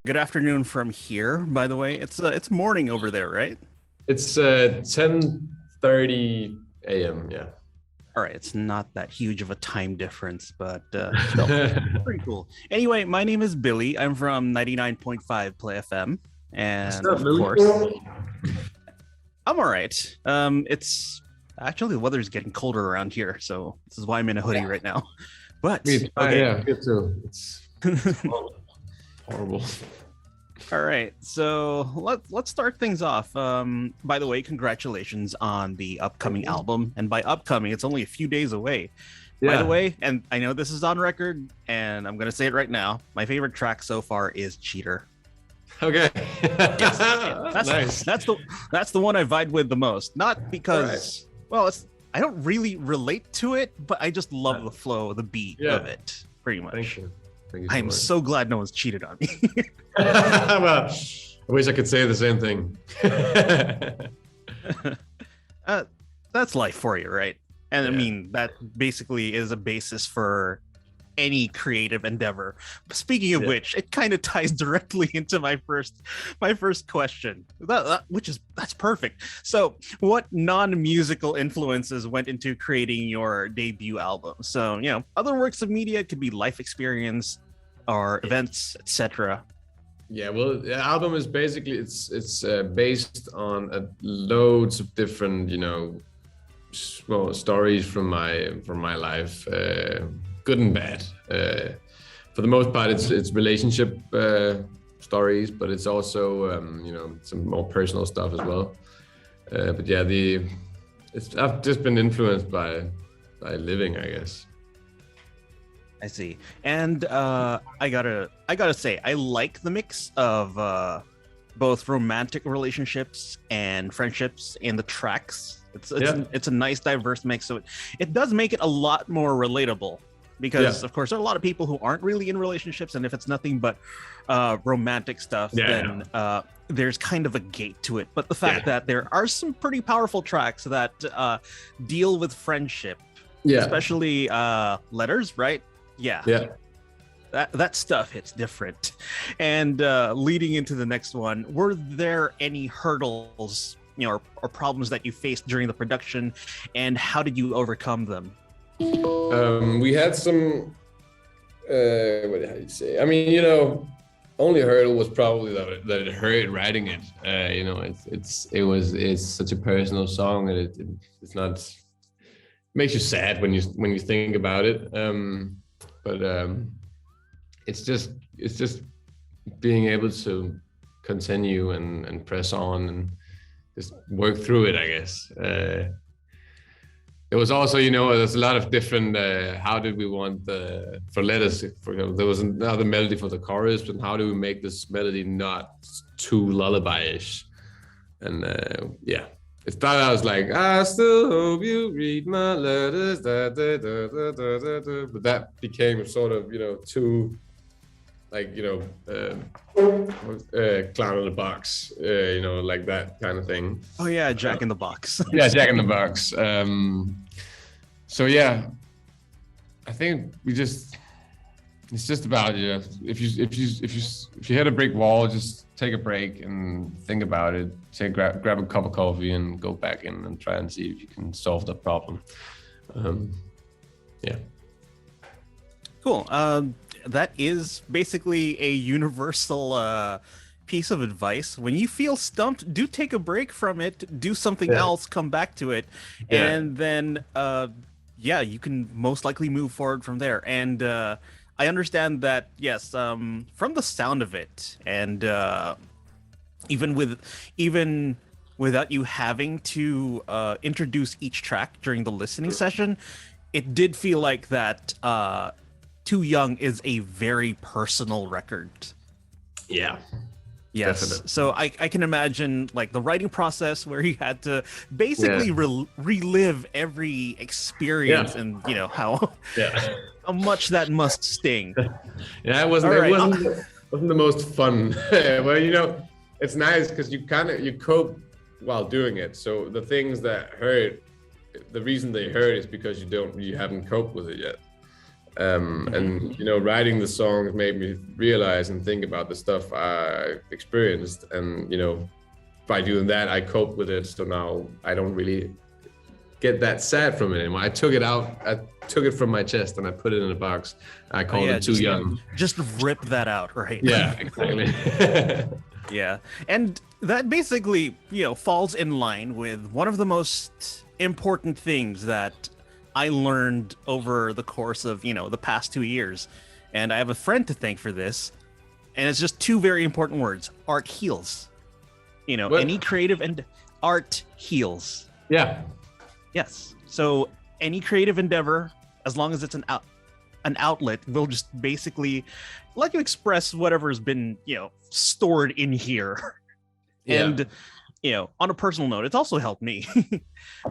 Good afternoon from here, by the way. It's morning over there, right? It's 10:30 a.m. Yeah. All right, it's not that huge of a time difference, but still pretty cool. Anyway, my name is Billy. I'm from 99.5 PlayFM, What's and up, of Louis? course, I'm all right. It's actually the weather's getting colder around here, so this is why I'm in a hoodie right now. But okay, Yeah, me too. It's horrible. all right, so let's start things off. By the way, congratulations on the upcoming album, and by upcoming, it's only a few days away. By the Yeah. way, and I know this is on record, and I'm gonna say it right now. My favorite track so far is "Cheater." Okay. Yes, that's Nice. that's the one I vibe with the most. Not because, well, I don't really relate to it, but I just love the flow, the beat Yeah. of it, pretty much. Thank you. Thank you I am much. so glad no one's cheated on me. Well, I wish I could say the same thing. That's life for you, right? And I Yeah. mean, that basically is a basis for any creative endeavor. Speaking of Yeah. which, it kind of ties directly into my first question. That's perfect. So, what non-musical influences went into creating your debut album? So, other works of media could be life experience or events, etc. Yeah, well, the album is basically it's based on loads of different, well, stories from my life, good and bad. For the most part, it's relationship stories, but it's also some more personal stuff as well. But yeah, I've just been influenced by living, I guess. I see. And I gotta say, I like the mix of both romantic relationships and friendships in the tracks. It's a nice diverse mix. So it does make it a lot more relatable because of course there are a lot of people who aren't really in relationships, and if it's nothing but romantic stuff, then there's kind of a gate to it. But the fact that there are some pretty powerful tracks that deal with friendship, especially letters, right? Yeah. That stuff hits different. And leading into the next one, were there any hurdles, or problems that you faced during the production, and how did you overcome them? We had some. How do you say? I mean, only hurdle was probably that it hurt writing it. It's such a personal song, and it's not. Makes you sad when you think about it. But it's just being able to continue and press on and just work through it, I guess. It was also, there's a lot of different, how did we want for letters, for example, there was another melody for the chorus, but how do we make this melody not too lullaby-ish? And it started out as like, I still hope you read my letters, but that became sort of, too, like, clown in the box, like that kind of thing. Oh yeah, Jack in the Box. Yeah, Jack in the Box. So yeah, I think it's just about, if you hit a brick wall, just take a break and think about it. Say grab a cup of coffee and go back in and try and see if you can solve the problem. Yeah. Cool. That is basically a universal piece of advice. When you feel stumped, do take a break from it, do something else, come back to it, and then you can most likely move forward from there. And I understand that, yes, from the sound of it, and even without you having to introduce each track during the listening session, it did feel like that Too Young is a very personal record. Yeah. Yes. Definitely. So I can imagine like the writing process where you had to basically relive every experience and how much that must sting. Yeah, it wasn't the most fun. Well, it's nice because you cope while doing it. So the things that hurt, the reason they hurt is because you haven't coped with it yet. And writing the songs made me realize and think about the stuff I experienced, and by doing that I cope with it, so now I don't really get that sad from it anymore. I took it from my chest and I put it in a box. I called it Too Young. Just rip that out, right? Yeah, exactly. Yeah, and that basically falls in line with one of the most important things that I learned over the course of the past 2 years, and I have a friend to thank for this, and it's just two very important words: art heals. What? Any creative and art heals. Yeah. Yes. So any creative endeavor, as long as it's an outlet, will just basically let you express whatever has been stored in here. Yeah. And on a personal note, it's also helped me.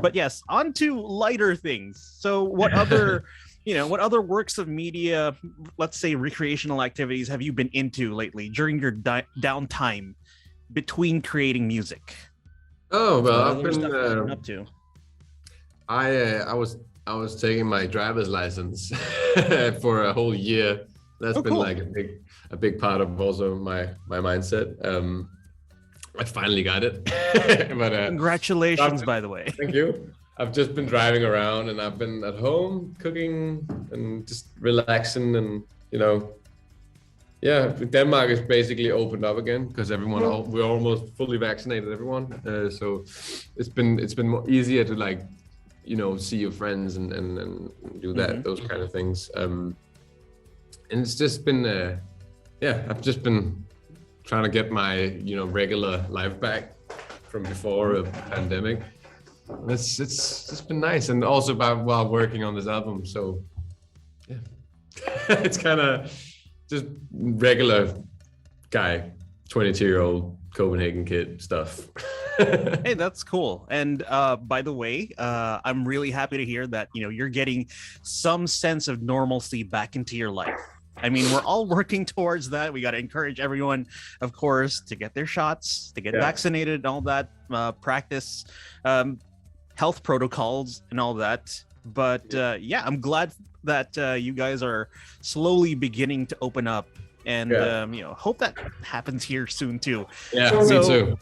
But yes, on to lighter things. So what other what other works of media, let's say recreational activities, have you been into lately during your downtime between creating music? Oh well, I've Stuff you've been been up to. I was taking my driver's license for a whole year. That's been cool. like a big part of also my mindset. I finally got it. But Congratulations, by the way. Thank you. I've just been driving around and I've been at home cooking and just relaxing, and Denmark is basically opened up again because we're almost fully vaccinated, everyone. So it's been more easier to see your friends and do that, those kind of things. And it's just been I've just been trying to get my regular life back from before a pandemic. And it's just been nice, and also while working on this album. So yeah, it's kind of just regular guy, 22-year-old Copenhagen kid stuff. Hey, that's cool. And by the way, I'm really happy to hear that you're getting some sense of normalcy back into your life. I mean, we're all working towards that. We got to encourage everyone, of course, to get their shots, to get vaccinated, and all that, practice health protocols and all that. But I'm glad that you guys are slowly beginning to open up, and hope that happens here soon too. Yeah, me too.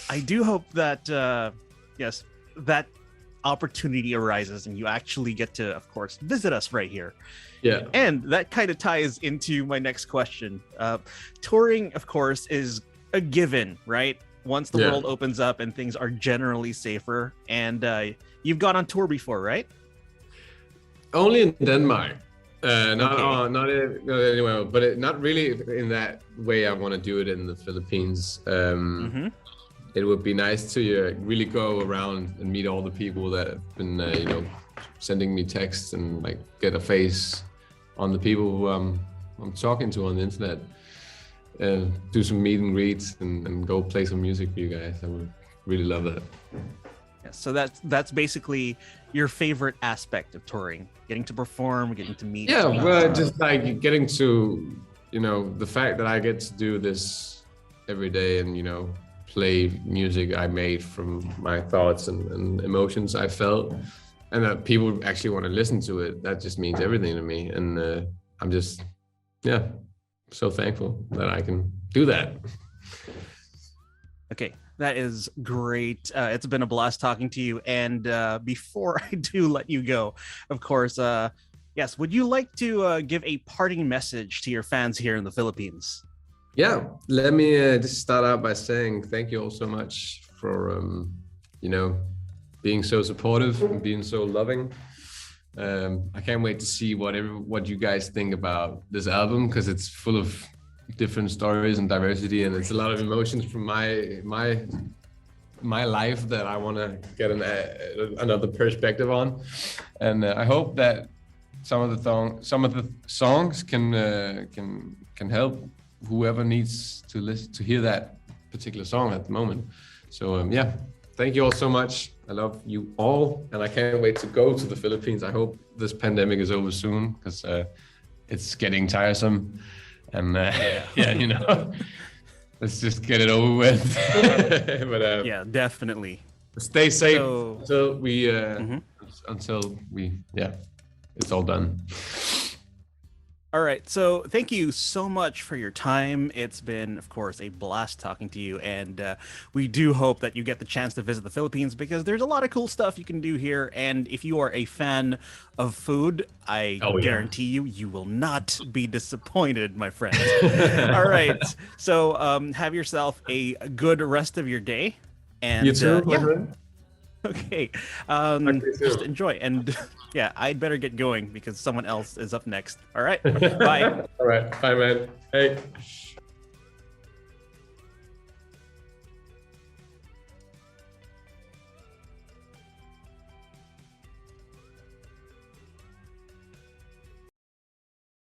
I do hope that that opportunity arises and you actually get to, of course, visit us right here. Yeah. And that kind of ties into my next question. Touring, of course, is a given, right? Once the world opens up and things are generally safer. And you've gone on tour before, right? Only in Denmark. Not anywhere, but not really in that way. I want to do it in the Philippines. It would be nice to really go around and meet all the people that have been, sending me texts and get a face on the people who I'm talking to on the internet. Do some meet and greets and go play some music for you guys. I would really love that. Yeah, so that's basically your favorite aspect of touring: getting to perform, getting to meet. Yeah, well, just getting to, the fact that I get to do this every day and play music I made from my thoughts and emotions I felt, and that people actually want to listen to it. That just means everything to me, and I'm just so thankful that I can do that. Okay, that is great. It's been a blast talking to you. And before I do let you go, of course, yes, would you like to give a parting message to your fans here in the Philippines? Yeah, let me just start out by saying thank you all so much for, being so supportive and being so loving. I can't wait to see what you guys think about this album, because it's full of different stories and diversity, and it's a lot of emotions from my life that I want to get another perspective on. And I hope that some of the songs can help whoever needs to listen to hear that particular song at the moment. So thank you all so much. I love you all, and I can't wait to go to the Philippines. I hope this pandemic is over soon, because it's getting tiresome, and let's just get it over with. But yeah, definitely. Stay safe until we it's all done. All right. So thank you so much for your time. It's been, of course, a blast talking to you. And we do hope that you get the chance to visit the Philippines because there's a lot of cool stuff you can do here. And if you are a fan of food, I Oh yeah. guarantee you, you will not be disappointed, my friend. All right. So have yourself a good rest of your day. You And too, my yeah, friend. okay. Talk to you Just soon. enjoy. And yeah, I'd better get going because someone else is up next. All right. Bye. All right. Bye, man. Hey.